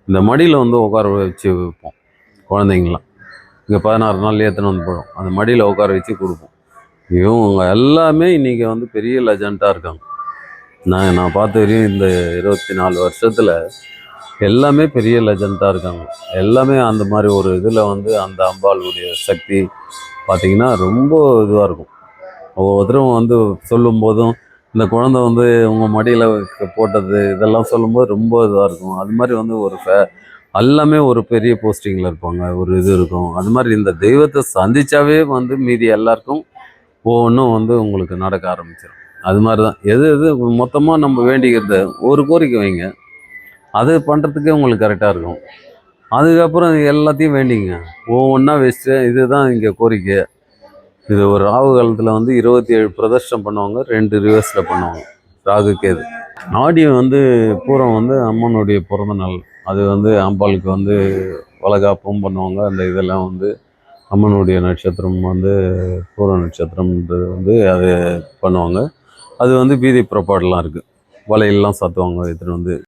இந்த மடியில் வந்து உட்கார வச்சு வைப்போம் குழந்தைங்களாம். இங்கே 16 நாள் ஏற்றுன்னு வந்து போடும், அந்த மடியில் உட்கார வச்சு கொடுப்போம். இவங்க எல்லாமே இன்றைக்கி வந்து பெரிய லெஜண்டாக இருக்காங்க. நான் பார்த்த வரையும் இந்த 24 வருஷத்தில் எல்லாமே பெரிய லெஜண்டாக இருக்காங்க. எல்லாமே அந்த மாதிரி ஒரு இதில் வந்து அந்த அம்பாளுடைய சக்தி பார்த்திங்கன்னா ரொம்ப இதுவாக இருக்கும். ஒவ்வொருத்தரும் வந்து சொல்லும்போதும் இந்த குழந்தை வந்து உங்கள் மடியில் போட்டது இதெல்லாம் சொல்லும்போது ரொம்ப இதாக இருக்கும். அது மாதிரி வந்து எல்லாமே ஒரு பெரிய போஸ்டிங்கில் இருப்பாங்க, ஒரு இது இருக்கும். அது மாதிரி இந்த தெய்வத்தை சந்தித்தாவே வந்து மீதி எல்லாருக்கும் ஒவ்வொன்றும் வந்து உங்களுக்கு நடக்க ஆரம்பிச்சிடும். அது மாதிரி தான் எது எது மொத்தமாக நம்ம வேண்டிக்கிறது ஒரு கோரிக்கை வைங்க, அது பண்ணுறதுக்கே உங்களுக்கு கரெக்டாக இருக்கும். அதுக்கப்புறம் எல்லாத்தையும் வேண்டிங்க, ஒவ்வொன்றா வச்சுட்டு இதுதான் இங்கே கோரிக்கை. இது ஒரு ராகு காலத்தில் வந்து 27 பிரதர்ஷனம் பண்ணுவாங்க, 2 ரிவர்ஸில் பண்ணுவாங்க, ராகு கேது. ஆடி வந்து பூரம் வந்து அம்மனுடைய பிறந்த நாள். அது வந்து அம்பாளுக்கு வந்து வளகாப்பும் பண்ணுவாங்க. அந்த இதெல்லாம் வந்து அம்மனுடைய நட்சத்திரம் வந்து பூர நட்சத்திரம்ன்றது வந்து அது பண்ணுவாங்க. அது வந்து வீதி புறப்பாடெலாம் இருக்குது, வலையெல்லாம் சாத்துவாங்க எடுத்துகிட்டு வந்து.